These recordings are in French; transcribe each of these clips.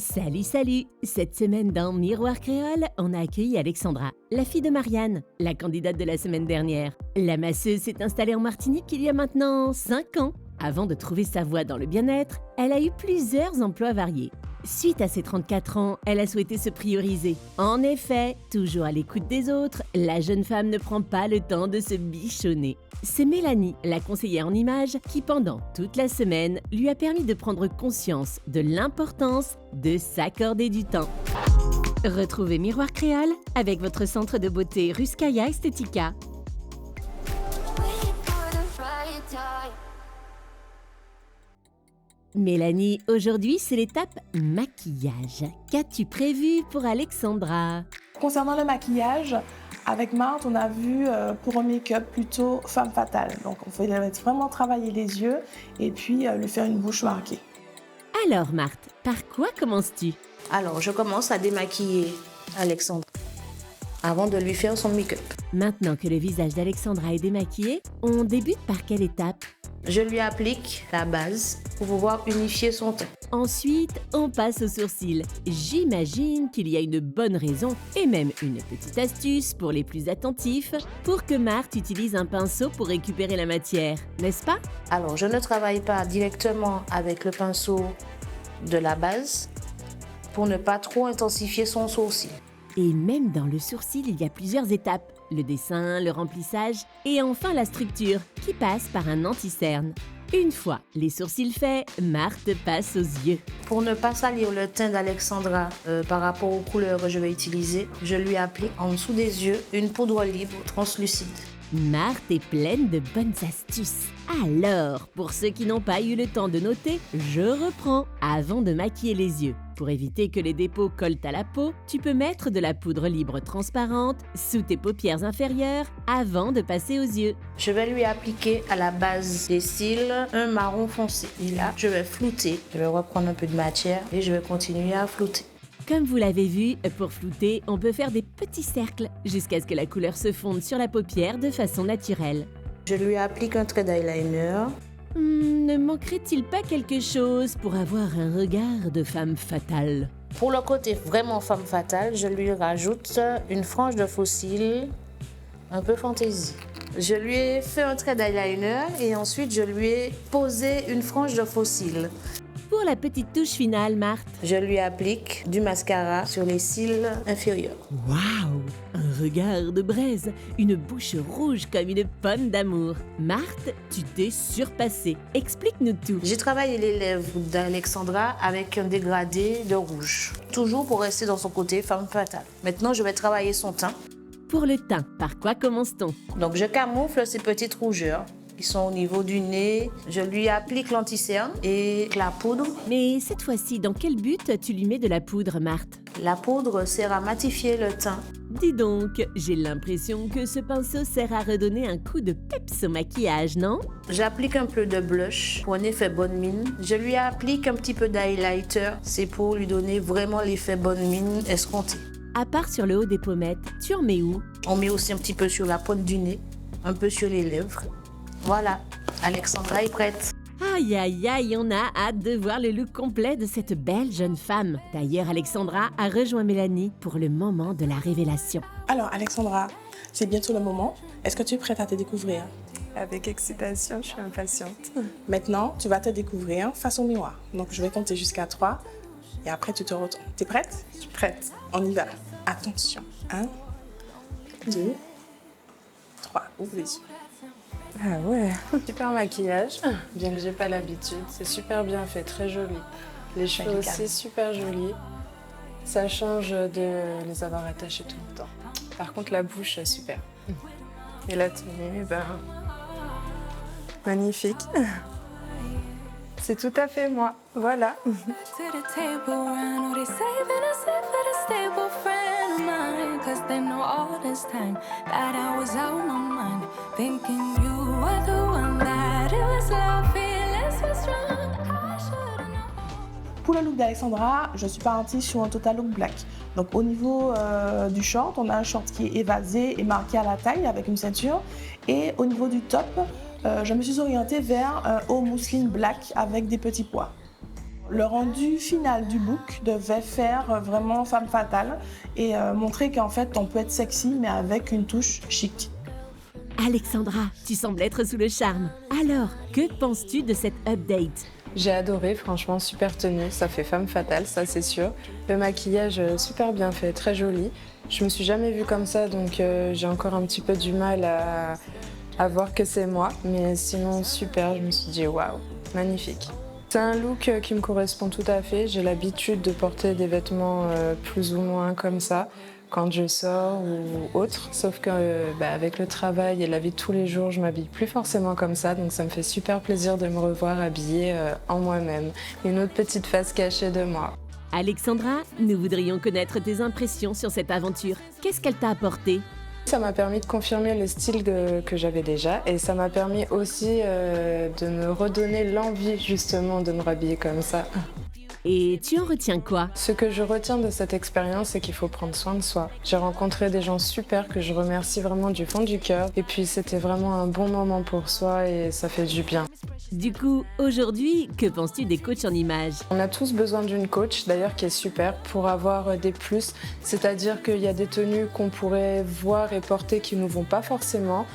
Salut, salut! Cette semaine dans Miroir Créole, on a accueilli Alexandra, la fille de Marianne, la candidate de la semaine dernière. La masseuse s'est installée en Martinique il y a maintenant 5 ans. Avant de trouver sa voie dans le bien-être, elle a eu plusieurs emplois variés. Suite à ses 34 ans, elle a souhaité se prioriser. En effet, toujours à l'écoute des autres, la jeune femme ne prend pas le temps de se bichonner. C'est Mélanie, la conseillère en images, qui pendant toute la semaine lui a permis de prendre conscience de l'importance de s'accorder du temps. Retrouvez Miroir Créole avec votre centre de beauté Ruskaya Estetica. Mélanie, aujourd'hui c'est l'étape maquillage. Qu'as-tu prévu pour Alexandra? Concernant le maquillage, avec Marthe, on a vu pour un make-up plutôt femme fatale. Donc on va vraiment travailler les yeux et puis lui faire une bouche marquée. Alors Marthe, par quoi commences-tu? Alors, je commence à démaquiller Alexandra avant de lui faire son make-up. Maintenant que le visage d'Alexandra est démaquillé, on débute par quelle étape? Je lui applique la base pour pouvoir unifier son teint. Ensuite, on passe aux sourcils. J'imagine qu'il y a une bonne raison et même une petite astuce pour les plus attentifs pour que Marthe utilise un pinceau pour récupérer la matière, n'est-ce pas? Alors, je ne travaille pas directement avec le pinceau de la base pour ne pas trop intensifier son sourcil. Et même dans le sourcil, il y a plusieurs étapes. Le dessin, le remplissage et enfin la structure qui passe par un anti-cerne. Une fois les sourcils faits, Marthe passe aux yeux. Pour ne pas salir le teint d'Alexandra par rapport aux couleurs que je vais utiliser, je lui applique en dessous des yeux une poudre libre translucide. Marthe est pleine de bonnes astuces. Alors, pour ceux qui n'ont pas eu le temps de noter, je reprends. Avant de maquiller les yeux, pour éviter que les dépôts collent à la peau, tu peux mettre de la poudre libre transparente sous tes paupières inférieures avant de passer aux yeux. Je vais lui appliquer à la base des cils un marron foncé. Et là, je vais flouter. Je vais reprendre un peu de matière et je vais continuer à flouter. Comme vous l'avez vu, pour flouter, on peut faire des petits cercles jusqu'à ce que la couleur se fonde sur la paupière de façon naturelle. Je lui applique un trait d'eyeliner. Ne manquerait-il pas quelque chose pour avoir un regard de femme fatale? Pour le côté vraiment femme fatale, je lui rajoute une frange de faux cils, un peu fantaisie. Je lui ai fait un trait d'eyeliner et ensuite je lui ai posé une frange de faux cils. Pour la petite touche finale, Marthe. Je lui applique du mascara sur les cils inférieurs. Waouh! Un regard de braise, une bouche rouge comme une pomme d'amour. Marthe, tu t'es surpassée. Explique-nous tout. J'ai travaillé les lèvres d'Alexandra avec un dégradé de rouge, toujours pour rester dans son côté femme fatale. Maintenant, je vais travailler son teint. Pour le teint, par quoi commence-t-on? Donc, je camoufle ces petites rougeurs. Ils sont au niveau du nez. Je lui applique l'anti-cerne et la poudre. Mais cette fois-ci, dans quel but tu lui mets de la poudre, Marthe? La poudre sert à matifier le teint. Dis donc, j'ai l'impression que ce pinceau sert à redonner un coup de peps au maquillage, non? J'applique un peu de blush pour un effet bonne mine. Je lui applique un petit peu d'highlighter. C'est pour lui donner vraiment l'effet bonne mine escompté. À part sur le haut des pommettes, tu en mets où? On met aussi un petit peu sur la pointe du nez, un peu sur les lèvres. Voilà, Alexandra est prête. Aïe aïe aïe, on a hâte de voir le look complet de cette belle jeune femme. D'ailleurs, Alexandra a rejoint Mélanie pour le moment de la révélation. Alors Alexandra, c'est bientôt le moment. Est-ce que tu es prête à te découvrir? Avec excitation, je suis impatiente. Maintenant, tu vas te découvrir face au miroir. Donc je vais compter jusqu'à 3 et après tu te retournes. T'es prête? Je suis prête. On y va. Attention. 1, 2, 3. Ouvre les yeux. Ah ouais, super maquillage, bien que j'ai pas l'habitude. C'est super bien fait, très joli. Les cheveux aussi super jolis. Ça change de les avoir attachés tout le temps. Par contre, la bouche, super. Et la tenue, ben, magnifique. C'est tout à fait moi, voilà. Pour le look d'Alexandra, je suis partie sur un total look black. Donc au niveau du short, on a un short qui est évasé et marqué à la taille avec une ceinture. Et au niveau du top, je me suis orientée vers un haut mousseline black avec des petits pois. Le rendu final du book devait faire vraiment femme fatale et montrer qu'en fait on peut être sexy mais avec une touche chic. Alexandra, tu sembles être sous le charme. Alors, que penses-tu de cette update? J'ai adoré, franchement, super tenue, ça fait femme fatale, ça c'est sûr. Le maquillage super bien fait, très joli. Je me suis jamais vue comme ça, donc j'ai encore un petit peu du mal à voir que c'est moi. Mais sinon, super, je me suis dit waouh, magnifique. C'est un look qui me correspond tout à fait. J'ai l'habitude de porter des vêtements plus ou moins comme ça quand je sors ou autre. Sauf que avec le travail et la vie de tous les jours, je m'habille plus forcément comme ça. Donc ça me fait super plaisir de me revoir habillée en moi-même. Une autre petite face cachée de moi. Alexandra, nous voudrions connaître tes impressions sur cette aventure. Qu'est-ce qu'elle t'a apporté? Ça m'a permis de confirmer le style que j'avais déjà et ça m'a permis aussi de me redonner l'envie justement de me rhabiller comme ça. Et tu en retiens quoi? Ce que je retiens de cette expérience, c'est qu'il faut prendre soin de soi. J'ai rencontré des gens super que je remercie vraiment du fond du cœur et puis c'était vraiment un bon moment pour soi et ça fait du bien. Du coup, aujourd'hui, que penses-tu des coachs en images? On a tous besoin d'une coach, d'ailleurs, qui est super, pour avoir des plus. C'est-à-dire qu'il y a des tenues qu'on pourrait voir et porter qui ne nous vont pas forcément,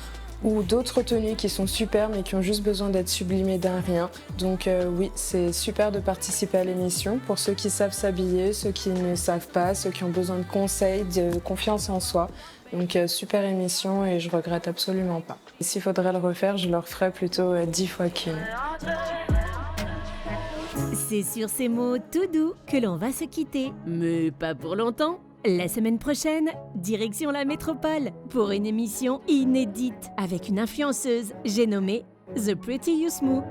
ou d'autres tenues qui sont super mais qui ont juste besoin d'être sublimées d'un rien. Donc oui, c'est super de participer à l'émission pour ceux qui savent s'habiller, ceux qui ne savent pas, ceux qui ont besoin de conseils, de confiance en soi. Donc super émission et je regrette absolument pas. Et s'il faudrait le refaire, je le referais plutôt 10 fois qu'une. C'est sur ces mots tout doux que l'on va se quitter, mais pas pour longtemps. La semaine prochaine, direction la métropole pour une émission inédite avec une influenceuse, j'ai nommé The Pretty You Smooth.